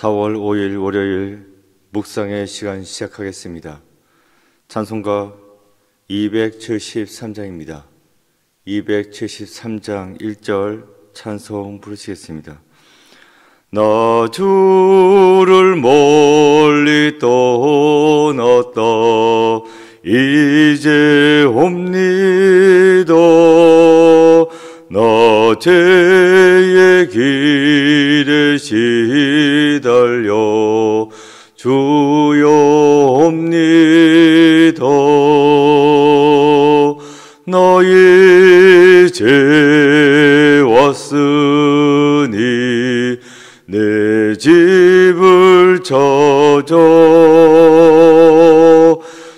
4월 5일 월요일 묵상의 시간 시작하겠습니다. 찬송가 273장입니다. 273장 1절 찬송 부르시겠습니다. 나 주를 멀리 떠났다 이제 옵니다. 나 죄의 길에 시달려 주여 옵니다. 나 이제 왔으니 내 집을 찾아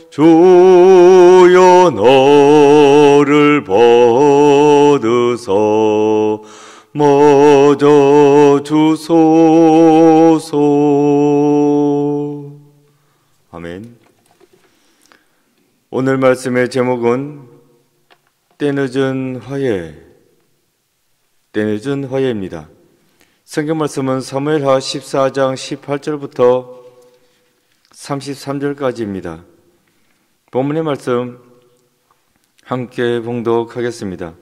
주여 너를 받으사 맞아 주소서. 아멘. 오늘 말씀의 제목은 때늦은 화해입니다. 성경 말씀은 사무엘하 14장 18절부터 33절까지입니다. 본문의 말씀 함께 봉독하겠습니다.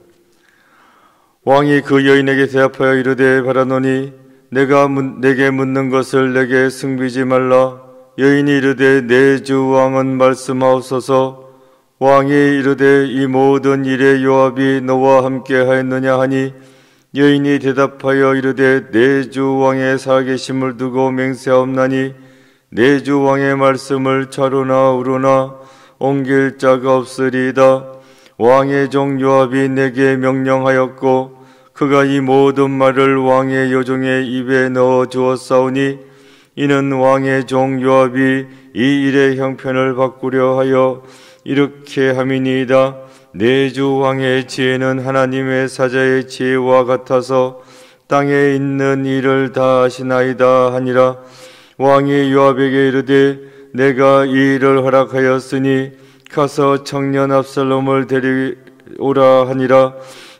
왕이 그 여인에게 대답하여 이르되 바라노니 내가 내게 묻는 것을 내게 승비지 말라. 여인이 이르되 내 주 왕은 말씀하옵소서. 왕이 이르되 이 모든 일에 요압이 너와 함께 하였느냐 하니 여인이 대답하여 이르되 내 주 왕의 살아계심을 두고 맹세하옵나니 내 주 왕의 말씀을 차로나 우로나 옮길 자가 없으리이다. 왕의 종 요압이 내게 명령하였고 그가 이 모든 말을 왕의 여종의 입에 넣어 주었사오니 이는 왕의 종 요압이 이 일의 형편을 바꾸려 하여 이렇게 함이니이다. 내 주 왕의 지혜는 하나님의 사자의 지혜와 같아서 땅에 있는 일을 다 아시나이다 하니라. 왕이 요압에게 이르되 내가 이 일을 허락하였으니 가서 청년 압살롬을 데리오라 하니라.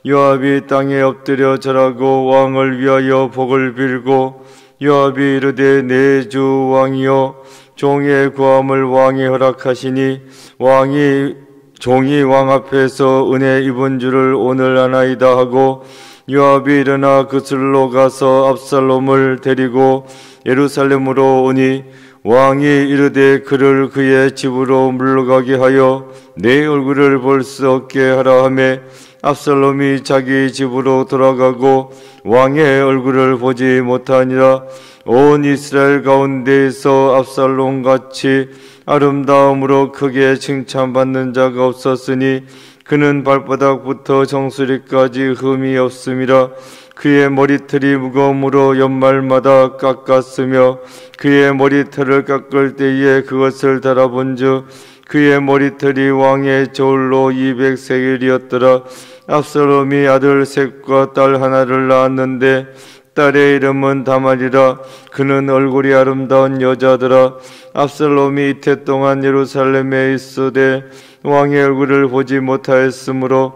요압이 땅에 엎드려 절하고 왕을 위하여 복을 빌고 요압이 이르되 내 주 왕이여 종의 구함을 왕이 허락하시니 종이 왕 앞에서 은혜 입은 줄을 오늘 아나이다 하고 요압이 일어나 그슬로 가서 압살롬을 데리고 예루살렘으로 오니 왕이 이르되 그를 그의 집으로 물러가게 하여 내 얼굴을 볼 수 없게 하라 하매 압살롬이 자기 집으로 돌아가고 왕의 얼굴을 보지 못하니라. 온 이스라엘 가운데에서 압살롬같이 아름다움으로 크게 칭찬받는 자가 없었으니 그는 발바닥부터 정수리까지 흠이 없음이라. 그의 머리털이 무거움으로 연말마다 깎았으며 그의 머리털을 깎을 때에 그것을 달아본즉 그의 머리털이 왕의 저울로 200세겔이었더라. 압살롬이 아들 셋과 딸 하나를 낳았는데 딸의 이름은 다말이라. 그는 얼굴이 아름다운 여자더라. 압살롬이 이태 동안 예루살렘에 있으되 왕의 얼굴을 보지 못하였으므로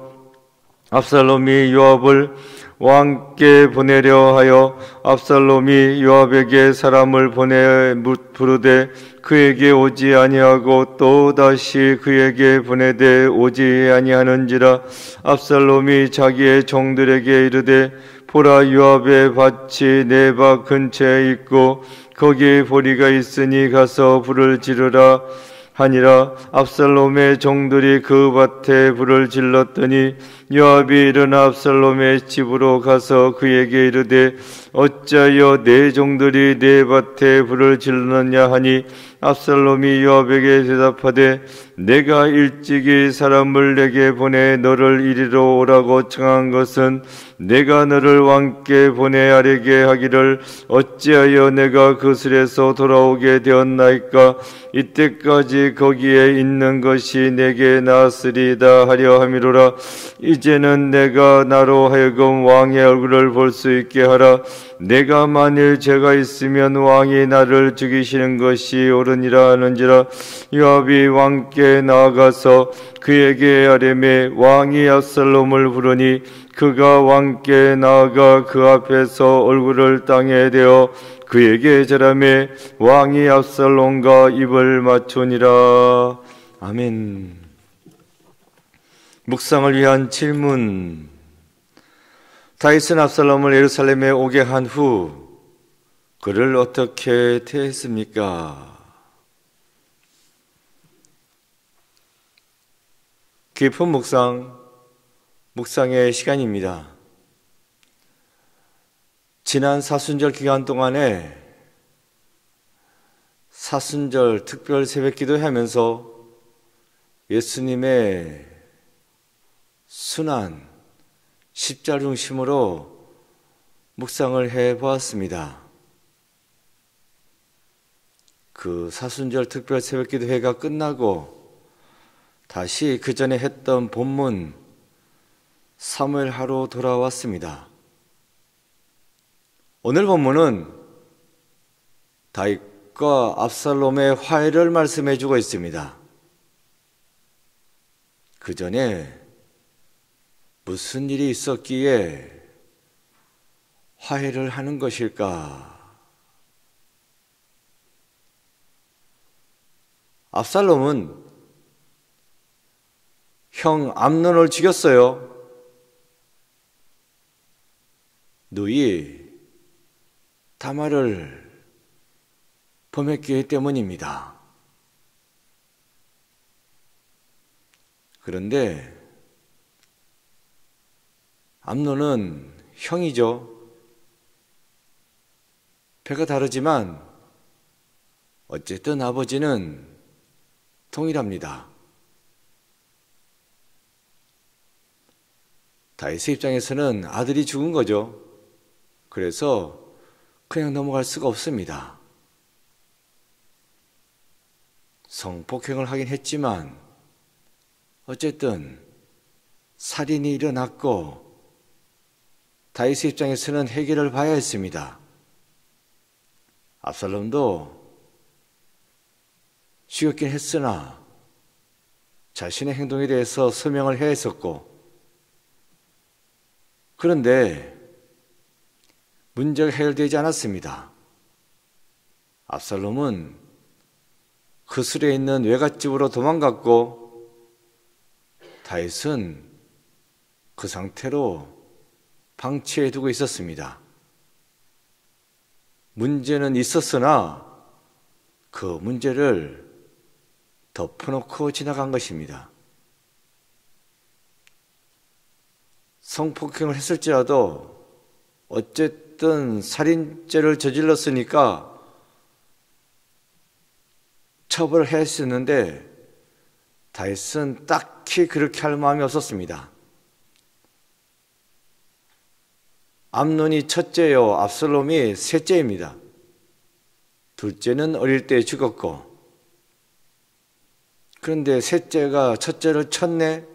압살롬이 요압을 왕께 보내려 하여 압살롬이 요압에게 사람을 보내 부르되 그에게 오지 아니하고 또 다시 그에게 보내되 오지 아니하는지라. 압살롬이 자기의 종들에게 이르되 보라 요압의 밭이 내 밭 근처에 있고 거기에 보리가 있으니 가서 불을 지르라 하니라. 압살롬의 종들이 그 밭에 불을 질렀더니 요압이 일어나 압살롬의 집으로 가서 그에게 이르되 어찌하여 내 종들이 내 밭에 불을 질렀느냐 하니 압살롬이 요압에게 대답하되 내가 일찍이 사람을 내게 보내 너를 이리로 오라고 청한 것은 내가 너를 왕께 보내 아뢰게 하기를 어찌하여 내가 그슬에서 돌아오게 되었나이까. 이때까지 거기에 있는 것이 내게 나았으리다 하려 함이로라. 이제는 내가 나로 하여금 왕의 얼굴을 볼 수 있게 하라. 내가 만일 죄가 있으면 왕이 나를 죽이시는 것이 옳으니라 하는지라. 요압이 왕께 왕에게 나아가서 그에게 아뢰매 왕이 압살롬을 부르니 그가 왕께 나아가 그 앞에서 얼굴을 땅에 대어 그에게 절하매 왕이 압살롬과 입을 맞추니라. 아멘. 묵상을 위한 질문. 다윗은 압살롬을 예루살렘에 오게 한 후 그를 어떻게 대했습니까? 깊은 묵상의 시간입니다. 지난 사순절 기간 동안에 사순절 특별 새벽 기도하면서 예수님의 순환, 십자 중심으로 묵상을 해보았습니다. 그 사순절 특별 새벽 기도회가 끝나고 다시 그 전에 했던 본문 사무엘하로 돌아왔습니다. 오늘 본문은 다윗과 압살롬의 화해를 말씀해 주고 있습니다. 그 전에 무슨 일이 있었기에 화해를 하는 것일까? 압살롬은 형 암논을 죽였어요. 누이 다말을 범했기 때문입니다. 그런데 암논은 형이죠. 배가 다르지만 어쨌든 아버지는 동일합니다. 다윗의 입장에서는 아들이 죽은 거죠. 그래서 그냥 넘어갈 수가 없습니다. 성폭행을 하긴 했지만 어쨌든 살인이 일어났고 다윗의 입장에서는 해결을 봐야 했습니다. 압살롬도 죽였긴 했으나 자신의 행동에 대해서 서명을 해야 했었고, 그런데 문제가 해결되지 않았습니다. 압살롬은 그 술에 있는 외갓집으로 도망갔고 다윗은 그 상태로 방치해 두고 있었습니다. 문제는 있었으나 그 문제를 덮어놓고 지나간 것입니다. 성폭행을 했을지라도 어쨌든 살인죄를 저질렀으니까 처벌을 해야 했었는데 다윗은 딱히 그렇게 할 마음이 없었습니다. 암논이 첫째요, 압살롬이 셋째입니다. 둘째는 어릴 때 죽었고, 그런데 셋째가 첫째를 쳤네?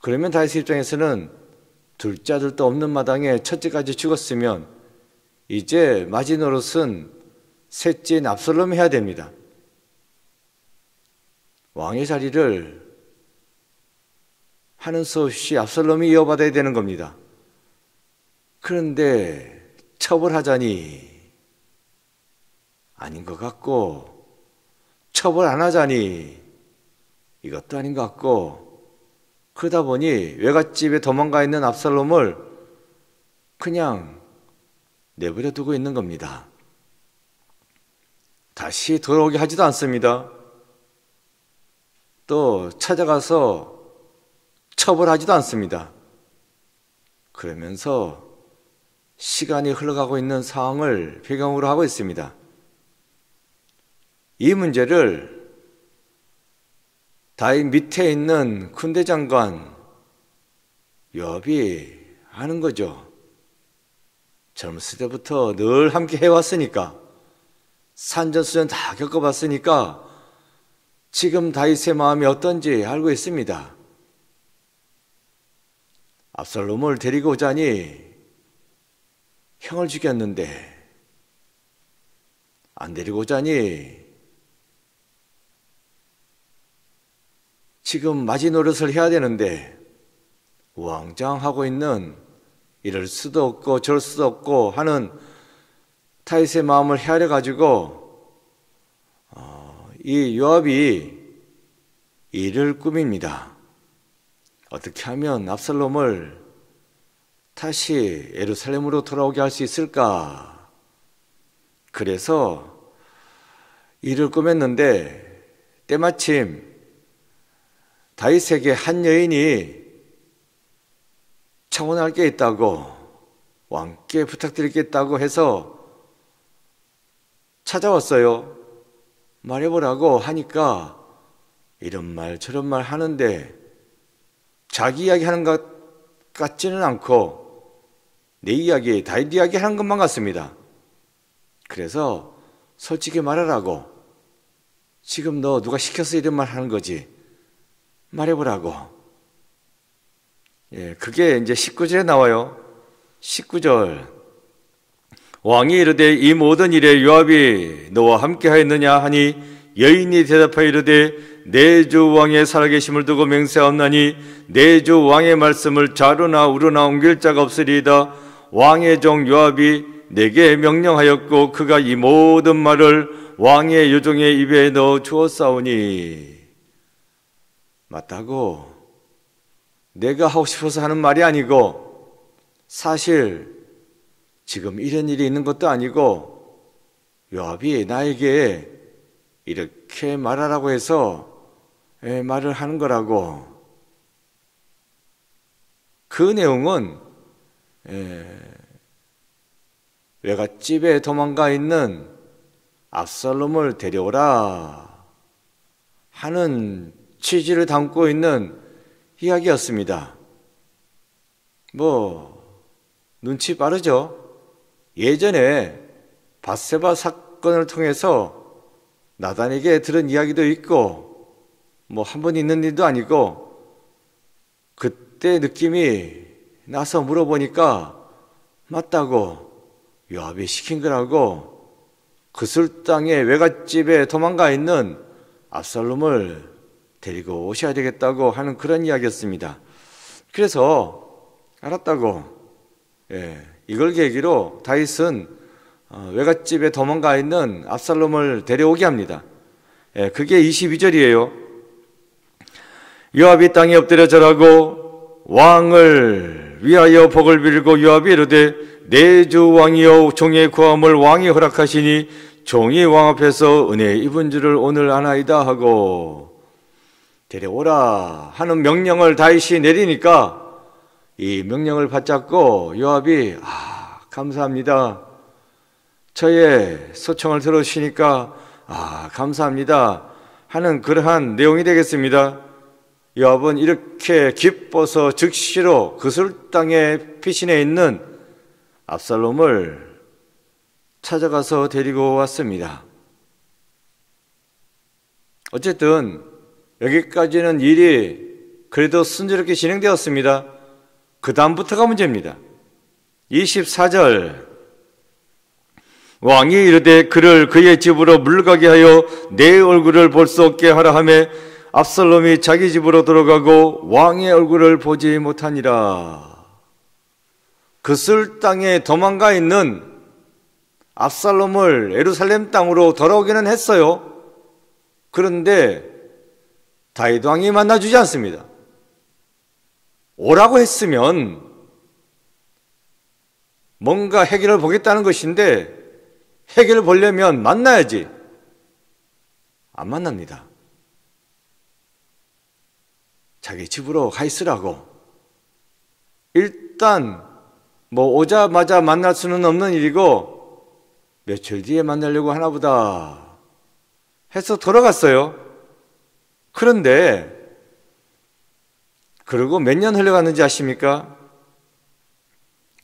그러면 다윗의 입장에서는 둘째 아들도 없는 마당에 첫째까지 죽었으면 이제 마지노릇은 셋째인 압살롬이 해야 됩니다. 왕의 자리를 하는 수 없이 압살롬이 이어받아야 되는 겁니다. 그런데 처벌하자니 아닌 것 같고, 처벌 안 하자니 이것도 아닌 것 같고, 그러다 보니 외갓집에 도망가 있는 압살롬을 그냥 내버려 두고 있는 겁니다. 다시 돌아오게 하지도 않습니다. 또 찾아가서 처벌하지도 않습니다. 그러면서 시간이 흘러가고 있는 상황을 배경으로 하고 있습니다. 이 문제를 다윗 밑에 있는 군대장관 요압이 아는 거죠. 젊었을 때부터 늘 함께 해왔으니까, 산전수전 다 겪어봤으니까 지금 다윗의 마음이 어떤지 알고 있습니다. 압살롬을 데리고 오자니 형을 죽였는데, 안 데리고 오자니 지금 마지노릇을 해야 되는데 우왕좌왕하고 있는, 이럴 수도 없고 저럴 수도 없고 하는 다윗의 마음을 헤아려 가지고 이 요압이 일을 꾸밉니다. 어떻게 하면 압살롬을 다시 예루살렘으로 돌아오게 할 수 있을까? 그래서 일을 꾸몄는데 때마침 다윗에게 한 여인이 청혼할 게 있다고, 왕께 부탁드릴 게 있다고 해서 찾아왔어요. 말해보라고 하니까 이런 말 저런 말 하는데 자기 이야기 하는 것 같지는 않고 내 이야기, 다윗 이야기 하는 것만 같습니다. 그래서 솔직히 말하라고, 지금 너 누가 시켜서 이런 말 하는 거지, 말해보라고. 그게 이제 19절에 나와요. 19절. 왕이 이르되 이 모든 일에 요압이 너와 함께 하였느냐 하니 여인이 대답하여 이르되 내 주 왕의 살아계심을 두고 맹세하옵나니 내 주 왕의 말씀을 좌로나 우로나 옮길 자가 없으리이다. 왕의 종 요압이 내게 명령하였고 그가 이 모든 말을 왕의 요종의 입에 넣어 주었사오니. 맞다고. 내가 하고 싶어서 하는 말이 아니고 사실 지금 이런 일이 있는 것도 아니고 요압이 나에게 이렇게 말하라고 해서 말을 하는 거라고. 그 내용은 외갓집에 도망가 있는 압살롬을 데려오라 하는 취지를 담고 있는 이야기였습니다. 눈치 빠르죠? 예전에 밧세바 사건을 통해서 나단에게 들은 이야기도 있고 한 번 있는 일도 아니고, 그때 느낌이 나서 물어보니까 맞다고, 요압이 시킨 거라고, 그술 땅의 외갓집에 도망가 있는 압살롬을 데리고 오셔야 되겠다고 하는 그런 이야기였습니다. 그래서 알았다고, 이걸 계기로 다윗은 외갓집에 도망가 있는 압살롬을 데려오게 합니다. 그게 22절이에요. 요압이 땅에 엎드려 절하고 왕을 위하여 복을 빌고 요압이 이르되 내 주 왕이여 종의 구함을 왕이 허락하시니 종이 왕 앞에서 은혜 입은 줄을 오늘 아나이다 하고, 데려오라 하는 명령을 다윗이 내리니까 이 명령을 받잡고 요압이 감사합니다. 저의 소청을 들어주시니까 감사합니다 하는 그러한 내용이 되겠습니다. 요압은 이렇게 기뻐서 즉시로 그술 땅에 피신해 있는 압살롬을 찾아가서 데리고 왔습니다. 어쨌든 여기까지는 일이 그래도 순조롭게 진행되었습니다. 그 다음부터가 문제입니다. 24절. 왕이 이르되 그를 그의 집으로 물가게 하여 내 얼굴을 볼 수 없게 하라 하매 압살롬이 자기 집으로 들어가고 왕의 얼굴을 보지 못하니라. 그술 땅에 도망가 있는 압살롬을 예루살렘 땅으로 돌아오기는 했어요. 그런데 다윗 왕이 만나주지 않습니다. 오라고 했으면 뭔가 해결을 보겠다는 것인데 해결을 보려면 만나야지. 안 만납니다. 자기 집으로 가 있으라고. 일단 오자마자 만날 수는 없는 일이고 며칠 뒤에 만나려고 하나보다 해서 돌아갔어요. 그런데 그리고 몇 년 흘러갔는지 아십니까?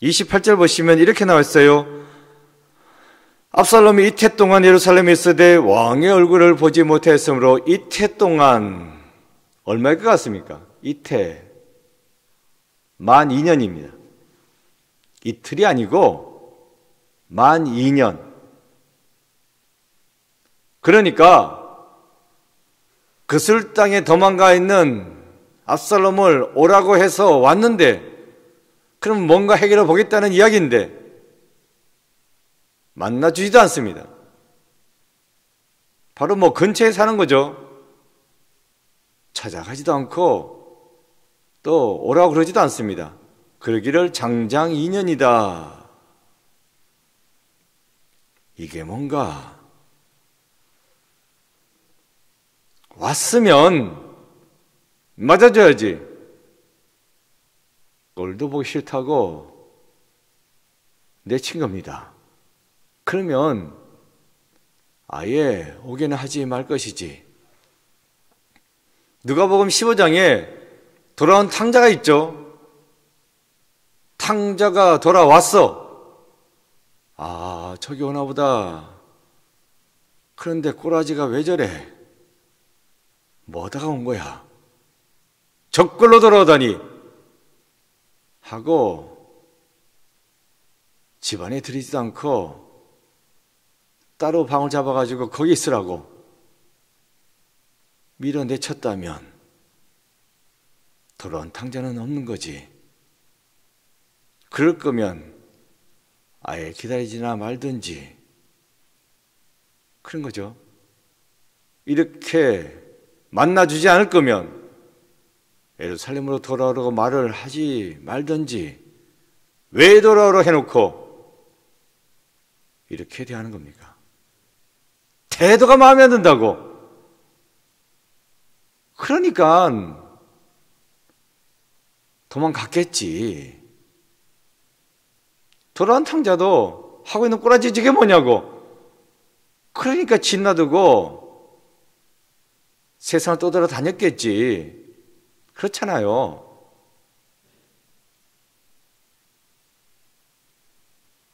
28절 보시면 이렇게 나와 있어요. 압살롬이 이태 동안 예루살렘에 있으되 왕의 얼굴을 보지 못했으므로 이태 동안 얼마일 것 같습니까? 이태 12년입니다. 이틀이 아니고 12년. 그러니까 그슬 땅에 도망가 있는 압살롬을 오라고 해서 왔는데, 그럼 뭔가 해결해 보겠다는 이야기인데 만나주지도 않습니다. 바로 근처에 사는 거죠. 찾아가지도 않고 또 오라고 그러지도 않습니다. 그러기를 장장 2년이다. 이게 뭔가 왔으면 맞아줘야지. 꼴도 보기 싫다고 내친 겁니다. 그러면 아예 오게는 하지 말 것이지. 누가복음 15장에 돌아온 탕자가 있죠. 탕자가 돌아왔어. 아, 저기 오나 보다. 그런데 꼬라지가 왜 저래? 뭐다가 온 거야? 적글로 돌아오다니 하고 집안에 들이지도 않고 따로 방을 잡아가지고 거기 있으라고 밀어내쳤다면 돌아온 탕자는 없는 거지. 그럴 거면 아예 기다리지나 말든지 그런 거죠. 이렇게 만나주지 않을 거면 예루살렘으로 돌아오라고 말을 하지 말든지 왜 돌아오라 해놓고 이렇게 대하는 겁니까? 태도가 마음에 안 든다고. 그러니까 도망갔겠지. 돌아온 탕자도 하고 있는 꼬라지 저게 뭐냐고. 그러니까 집 놔두고 세상을 떠돌아다녔겠지. 그렇잖아요.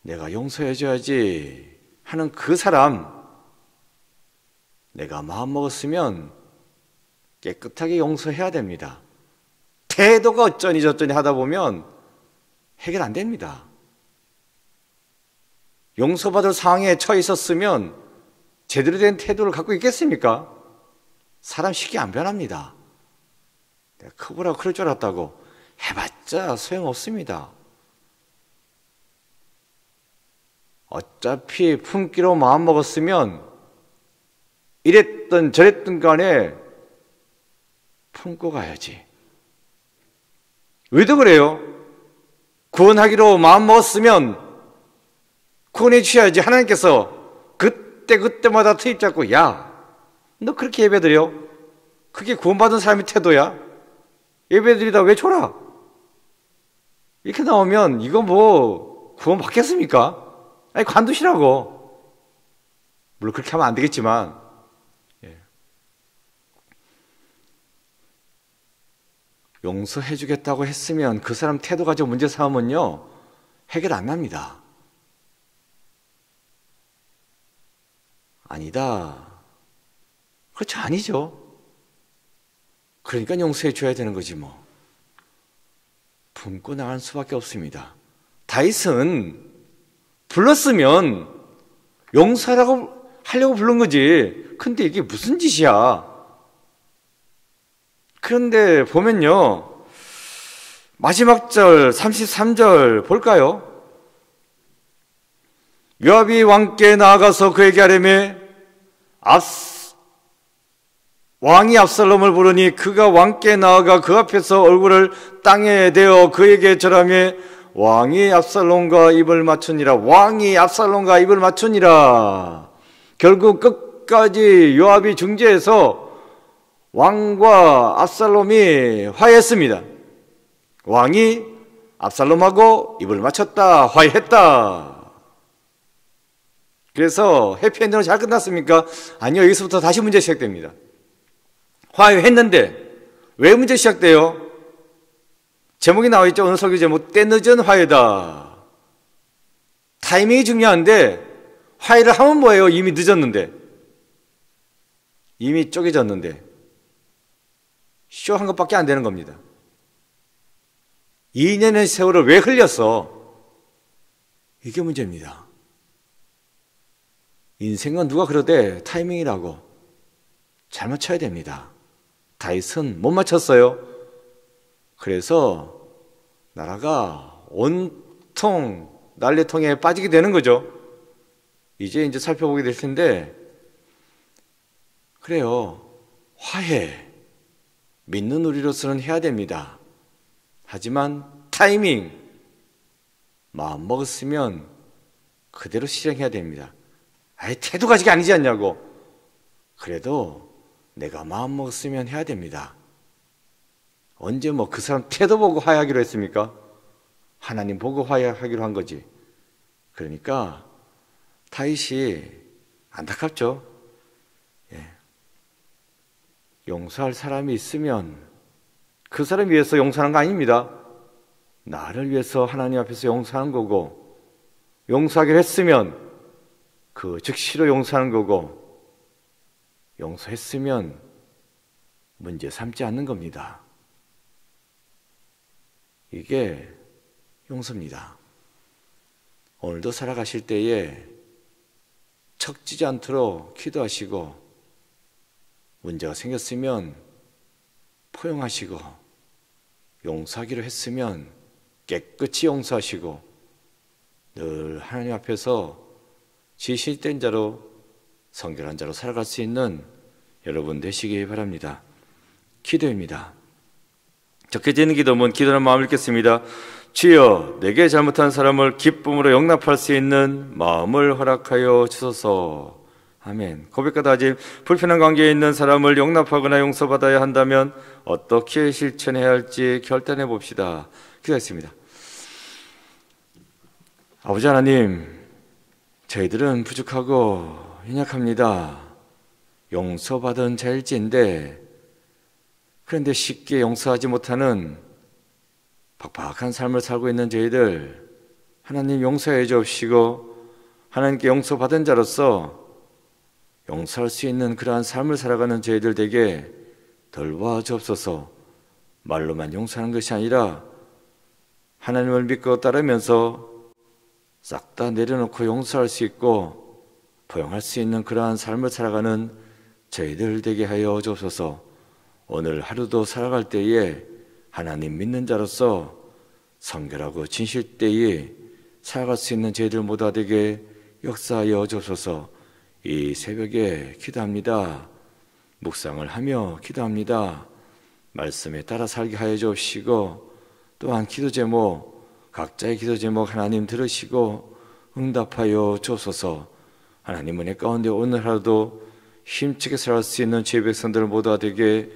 내가 용서해줘야지 하는 그 사람, 내가 마음먹었으면 깨끗하게 용서해야 됩니다. 태도가 어쩌니 저쩌니 하다 보면 해결 안 됩니다. 용서받을 상황에 처해 있었으면 제대로 된 태도를 갖고 있겠습니까? 사람 쉽게 안 변합니다. 내가 크보라고 그럴 줄 알았다고 해봤자 소용없습니다. 어차피 품기로 마음먹었으면 이랬든 저랬든 간에 품고 가야지. 왜도 그래요? 구원하기로 마음먹었으면 구원해 주셔야지. 하나님께서 그때마다 트입 잡고 야, 너 그렇게 예배드려? 그게 구원받은 사람의 태도야? 예배드리다 왜 줘라? 이렇게 나오면 이거 뭐 구원 받겠습니까? 아니 관두시라고. 물론 그렇게 하면 안 되겠지만 용서해 주겠다고 했으면 그 사람 태도 가지고 문제 삼으면요 해결 안 납니다. 아니다. 그렇지 아니죠. 그러니까 용서해 줘야 되는 거지 뭐. 품고 나갈 수밖에 없습니다. 다윗은 불렀으면 용서하라고 하려고 부른 거지. 근데 이게 무슨 짓이야? 그런데 보면요 마지막 절 33절 볼까요? 요압이 왕께 나아가서 그에게 하려매 왕이 압살롬을 부르니 그가 왕께 나아가 그 앞에서 얼굴을 땅에 대어 그에게 절하며 왕이 압살롬과 입을 맞추니라. 왕이 압살롬과 입을 맞추니라. 결국 끝까지 요압이 중재해서 왕과 압살롬이 화해했습니다. 왕이 압살롬하고 입을 맞췄다. 화해했다. 그래서 해피엔딩으로 잘 끝났습니까? 아니요. 여기서부터 다시 문제 시작됩니다. 화해했는데 왜 문제 시작돼요? 제목이 나와있죠. 오늘 설교 제목 때늦은 화해다. 타이밍이 중요한데 화해를 하면 뭐예요? 이미 늦었는데, 이미 쪼개졌는데 쇼한 것밖에 안 되는 겁니다. 2년의 세월을 왜 흘렸어? 이게 문제입니다. 인생은 누가 그러대 타이밍이라고 잘 맞춰야 됩니다. 다윗은 못 맞췄어요. 그래서 나라가 온통 난리통에 빠지게 되는 거죠. 이제 살펴보게 될 텐데, 그래요. 화해, 믿는 우리로서는 해야 됩니다. 하지만 타이밍, 마음 먹었으면 그대로 실행해야 됩니다. 아예 태도가 지금 아니지 않냐고. 그래도 내가 마음 먹었으면 해야 됩니다. 언제 그 사람 태도 보고 화해하기로 했습니까? 하나님 보고 화해하기로 한 거지. 그러니까 다윗이 안타깝죠. 용서할 사람이 있으면 그 사람 위해서 용서하는 거 아닙니다. 나를 위해서 하나님 앞에서 용서하는 거고, 용서하기로 했으면 그 즉시로 용서하는 거고, 용서했으면 문제 삼지 않는 겁니다. 이게 용서입니다. 오늘도 살아가실 때에 척지지 않도록 기도하시고, 문제가 생겼으면 포용하시고, 용서하기로 했으면 깨끗이 용서하시고, 늘 하나님 앞에서 지실된 자로, 성결한 자로 살아갈 수 있는 여러분 되시기 바랍니다. 기도입니다. 적혀지는 기도문, 기도는 마음을 읽겠습니다. 주여, 내게 잘못한 사람을 기쁨으로 용납할 수 있는 마음을 허락하여 주소서. 아멘. 고백과 다짐, 불편한 관계에 있는 사람을 용납하거나 용서받아야 한다면 어떻게 실천해야 할지 결단해 봅시다. 기도했습니다. 아버지 하나님, 저희들은 부족하고 연약합니다. 용서받은 자일지인데, 그런데 쉽게 용서하지 못하는 팍팍한 삶을 살고 있는 저희들, 하나님 용서해 주옵시고, 하나님께 용서받은 자로서 용서할 수 있는 그러한 삶을 살아가는 저희들 되게 돌봐 주옵소서. 말로만 용서하는 것이 아니라 하나님을 믿고 따르면서 싹 다 내려놓고 용서할 수 있고 포용할 수 있는 그러한 삶을 살아가는 저희들 되게 하여 주옵소서. 오늘 하루도 살아갈 때에 하나님 믿는 자로서 성결하고 진실되이 살아갈 수 있는 저희들 모두 되게 역사하여 주옵소서. 이 새벽에 기도합니다. 묵상을 하며 기도합니다. 말씀에 따라 살게 하여 주옵시고, 또한 기도 제목, 각자의 기도 제목 하나님 들으시고 응답하여 주옵소서. 하나님 은혜 가운데 오늘 하루도 힘차게 살아갈 수 있는 주의 백성들 모두 되게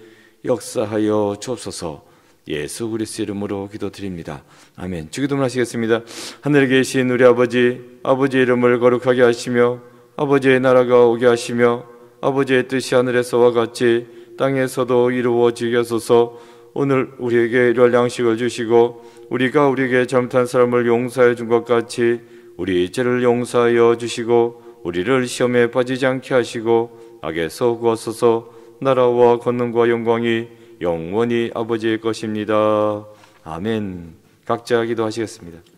역사하여 주옵소서. 예수 그리스도 이름으로 기도드립니다. 아멘. 주기도문 하시겠습니다. 하늘에 계신 우리 아버지, 아버지의 이름을 거룩하게 하시며 아버지의 나라가 오게 하시며 아버지의 뜻이 하늘에서와 같이 땅에서도 이루어지게 하소서. 오늘 우리에게 일할 양식을 주시고 우리가 우리에게 잘못한 사람을 용서해 준 것 같이 우리 죄를 용서하여 주시고 우리를 시험에 빠지지 않게 하시고 악에서 구하소서. 나라와 권능과 영광이 영원히 아버지의 것입니다. 아멘. 각자 기도하시겠습니다.